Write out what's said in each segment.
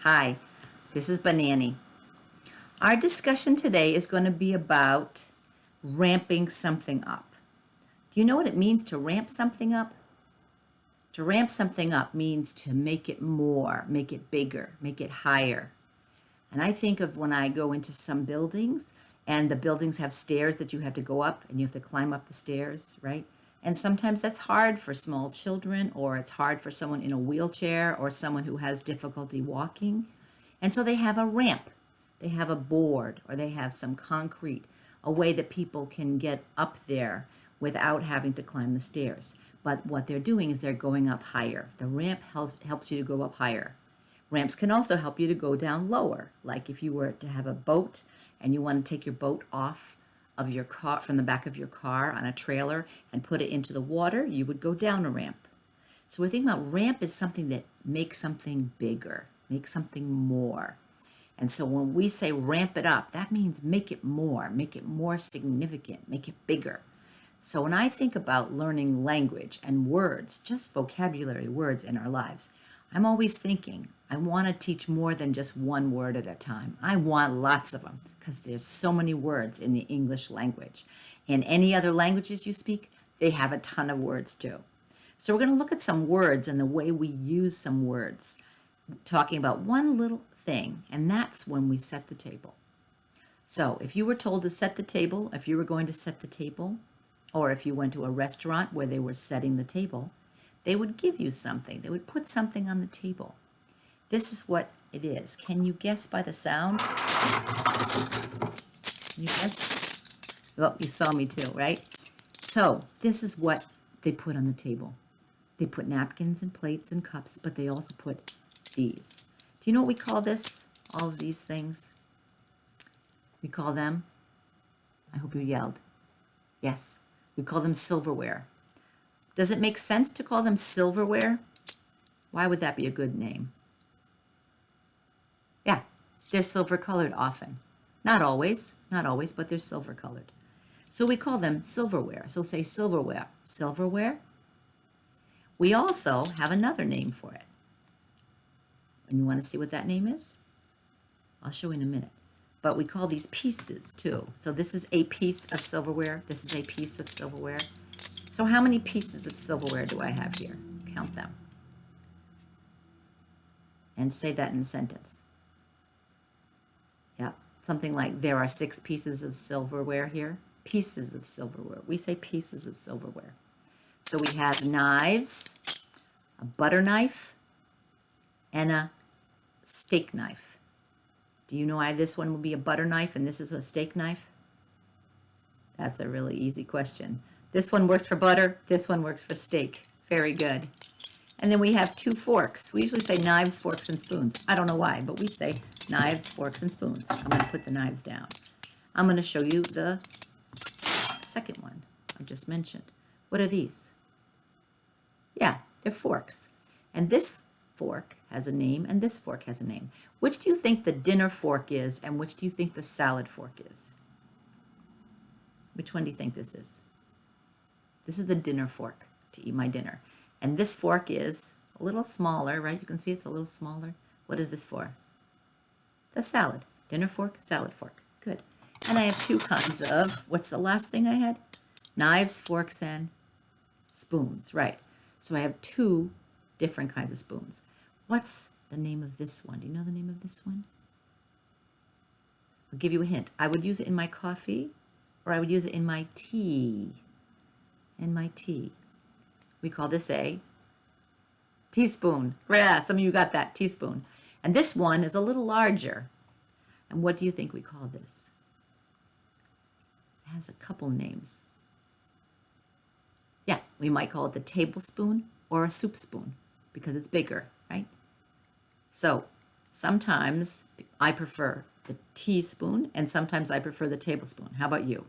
Hi, this is Banani. Our discussion today is going to be about ramping something up. Do you know what it means to ramp something up? To ramp something up means to make it more, make it bigger, make it higher. And I think of when I go into some buildings and the buildings have stairs that you have to go up and you have to climb up the stairs, right? And sometimes that's hard for small children, or it's hard for someone in a wheelchair or someone who has difficulty walking. And so they have a ramp, they have a board, or they have some concrete, a way that people can get up there without having to climb the stairs. But what they're doing is they're going up higher. The ramp helps you to go up higher. Ramps can also help you to go down lower, like if you were to have a boat and you want to take your boat off of your car from the back of your car on a trailer and put it into the water, you would go down a ramp. So we're thinking about ramp is something that makes something bigger, makes something more. And so when we say ramp it up, that means make it more significant, make it bigger. So when I think about learning language and words, just vocabulary words in our lives, I'm always thinking, I want to teach more than just one word at a time. I want lots of them because there's so many words in the English language. In any other languages you speak, they have a ton of words too. So we're going to look at some words and the way we use some words, talking about one little thing, and that's when we set the table. So if you were told to set the table, if you were going to set the table, or if you went to a restaurant where they were setting the table, they would give you something. They would put something on the table. This is what it is. Can you guess by the sound? You guess? Well, you saw me too, right? So this is what they put on the table. They put napkins and plates and cups, but they also put these. Do you know what we call this? All of these things? We call them, I hope you yelled. Yes, we call them silverware. Does it make sense to call them silverware? Why would that be a good name? Yeah, they're silver colored often. Not always, but they're silver colored. So we call them silverware. So say silverware. Silverware. We also have another name for it. And you want to see what that name is? I'll show you in a minute. But we call these pieces too. So this is a piece of silverware. This is a piece of silverware. So how many pieces of silverware do I have here? Count them. And say that in a sentence. Yeah, something like there are 6 pieces of silverware here. Pieces of silverware. We say pieces of silverware. So we have knives, a butter knife, and a steak knife. Do you know why this one would be a butter knife and this is a steak knife? That's a really easy question. This one works for butter, this one works for steak. Very good. And then we have 2 forks. We usually say knives, forks, and spoons. I don't know why, but we say knives, forks, and spoons. I'm going to put the knives down. I'm going to show you the second one I just mentioned. What are these? Yeah, they're forks. And this fork has a name, and this fork has a name. Which do you think the dinner fork is, and which do you think the salad fork is? Which one do you think this is? This is the dinner fork to eat my dinner. And this fork is a little smaller, right? You can see it's a little smaller. What is this for? The salad. Dinner fork, salad fork. Good. And I have 2 kinds of, what's the last thing I had? Knives, forks, and spoons, right. So I have 2 different kinds of spoons. What's the name of this one? Do you know the name of this one? I'll give you a hint. I would use it in my coffee, or I would use it in my tea. In my tea. We call this a teaspoon. Yeah, some of you got that, teaspoon. And this one is a little larger. And what do you think we call this? It has a couple names. Yeah, we might call it the tablespoon or a soup spoon because it's bigger, right? So sometimes I prefer the teaspoon and sometimes I prefer the tablespoon. How about you?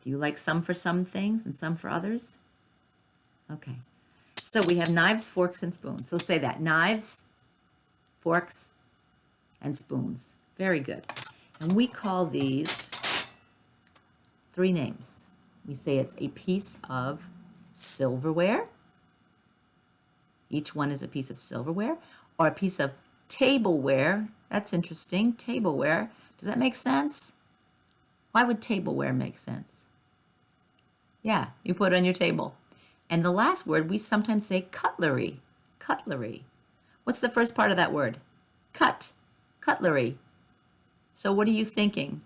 Do you like some for some things and some for others? Okay. So we have knives, forks, and spoons. So say that. Knives, forks, and spoons. Very good. And we call these 3 names. We say it's a piece of silverware. Each one is a piece of silverware or a piece of Tableware, that's interesting. Tableware, does that make sense? Why would tableware make sense? Yeah, you put it on your table. And the last word, we sometimes say cutlery. Cutlery. What's the first part of that word? Cut. Cutlery. So what are you thinking?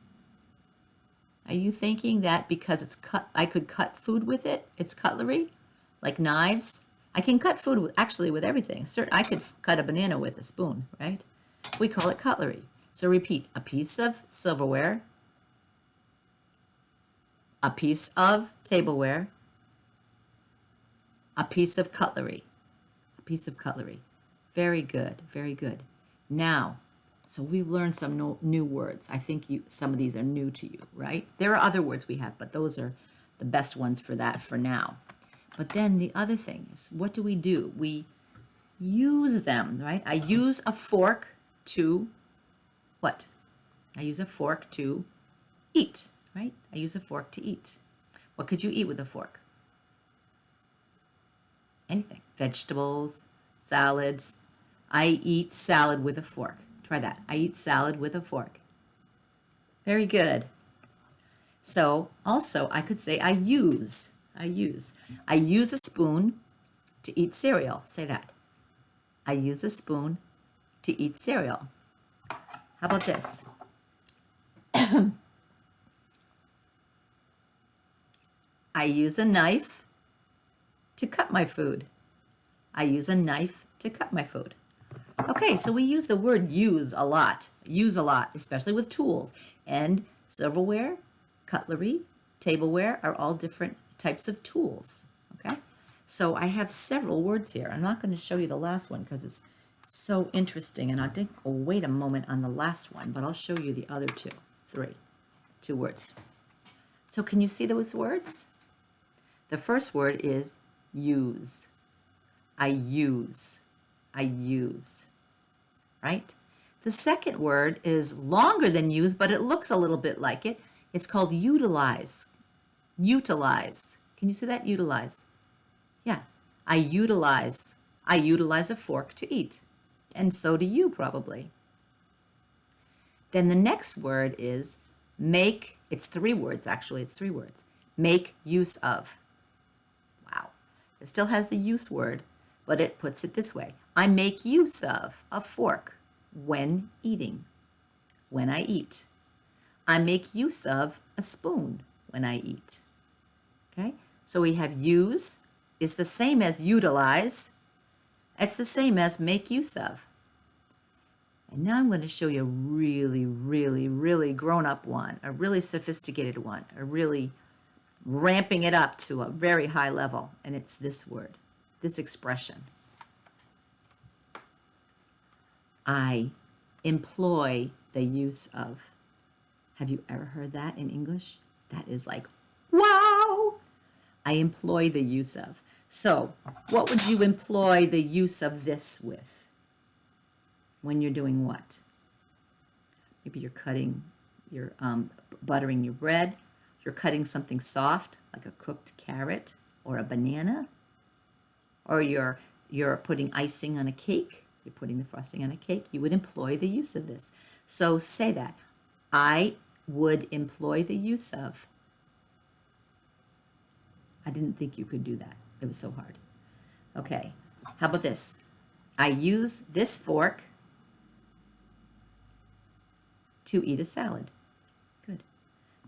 Are you thinking that because it's cut, I could cut food with it? It's cutlery? Like knives? I can cut food with, actually with everything. I could cut a banana with a spoon, right? We call it cutlery. So repeat, a piece of silverware, a piece of tableware, a piece of cutlery, a piece of cutlery. Very good, very good. Now, so we've learned some new words. I think some of these are new to you, right? There are other words we have, but those are the best ones for that for now. But then the other thing is, what do? We use them, right? I use a fork to what? I use a fork to eat, right? I use a fork to eat. What could you eat with a fork? Anything. Vegetables, salads. I eat salad with a fork. Try that. I eat salad with a fork. Very good. So also I could say I use a spoon to eat cereal. Say that. I use a spoon to eat cereal. How about this? I use a knife to cut my food. I use a knife to cut my food. Okay, so we use the word use a lot, especially with tools. And silverware, cutlery, tableware are all different types of tools, okay? So I have several words here. I'm not going to show you the last one because it's so interesting, and I think I'll wait a moment on the last one, but I'll show you the other two words. So can you see those words? The first word is use. I use. I use, right? The second word is longer than use, but it looks a little bit like it. It's called utilize. Utilize. Can you see that? Utilize. Yeah. I utilize a fork to eat. And so do you probably. Then the next word is make. It's 3 words, actually. It's 3 words. Make use of. Wow. It still has the use word, but it puts it this way. I make use of a fork when eating, when I eat. I make use of a spoon when I eat. Okay? So we have use is the same as utilize. It's the same as make use of. And now I'm going to show you a really, really, really grown-up one, a really sophisticated one, a really ramping it up to a very high level. And it's this word, this expression. I employ the use of. Have you ever heard that in English? That is like, wow! I employ the use of. So, what would you employ the use of this with? When you're doing what? Maybe you're buttering your bread. You're cutting something soft, like a cooked carrot or a banana. Or you're putting icing on a cake. You're putting the frosting on a cake. You would employ the use of this. So say that. I would employ the use of. I didn't think you could do that. It was so hard. Okay. How about this? I use this fork to eat a salad. Good.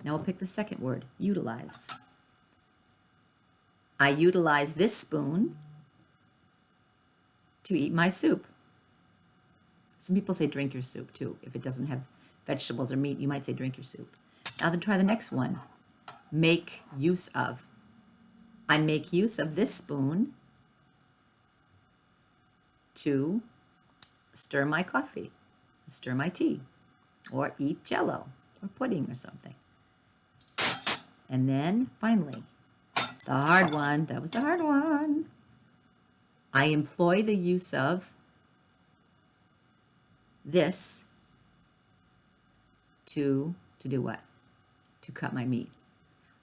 Now we'll pick the second word, utilize. I utilize this spoon to eat my soup. Some people say drink your soup too. If it doesn't have vegetables or meat, you might say drink your soup. Now then try the next one. Make use of. I make use of this spoon to stir my coffee, stir my tea, or eat Jell-O or pudding or something. And then finally, the hard one. That was the hard one. I employ the use of this to do what? To cut my meat.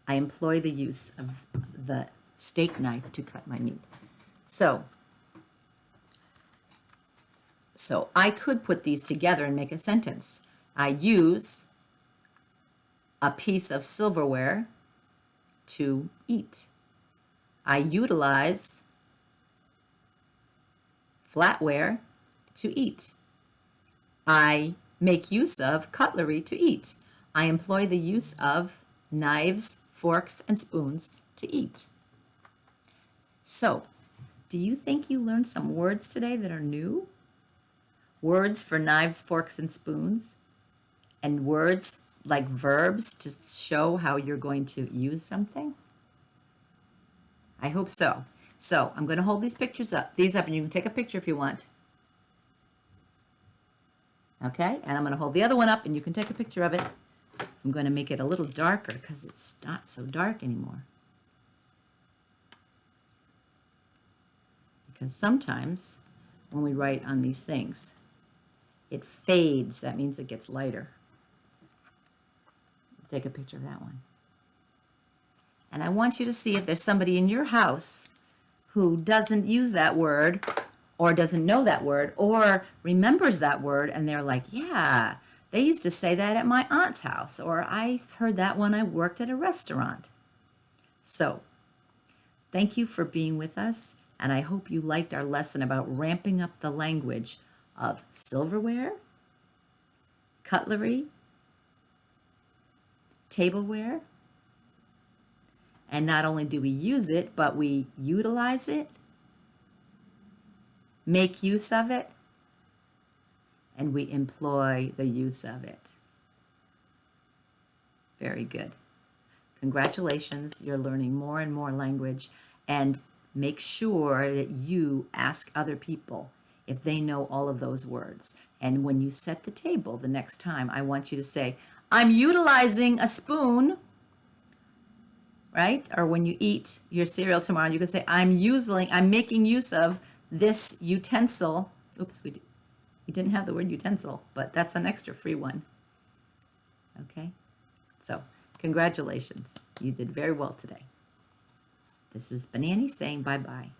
I employ the use of the steak knife to cut my meat. So So I could put these together and make a sentence. I use a piece of silverware to eat. I utilize flatware to eat. I make use of cutlery to eat. I employ the use of knives, forks, and spoons to eat. So, do you think you learned some words today that are new? Words for knives, forks, and spoons, and words like verbs to show how you're going to use something? I hope so. So I'm going to hold these up, and you can take a picture if you want. Okay, and I'm going to hold the other one up, and you can take a picture of it. I'm going to make it a little darker because it's not so dark anymore. Because sometimes when we write on these things, it fades. That means it gets lighter. Let's take a picture of that one. And I want you to see if there's somebody in your house who doesn't use that word or doesn't know that word or remembers that word, and they're like, yeah, they used to say that at my aunt's house, or I heard that when I worked at a restaurant. So thank you for being with us, and I hope you liked our lesson about ramping up the language of silverware, cutlery, tableware, and not only do we use it, but we utilize it, make use of it, and we employ the use of it. Very good. Congratulations, you're learning more and more language, and make sure that you ask other people if they know all of those words. And when you set the table the next time, I want you to say, I'm utilizing a spoon, right? Or when you eat your cereal tomorrow, you can say, I'm making use of this utensil. Oops, we didn't have the word utensil, but that's an extra free one. Okay? So, congratulations. You did very well today. This is Banani saying bye-bye.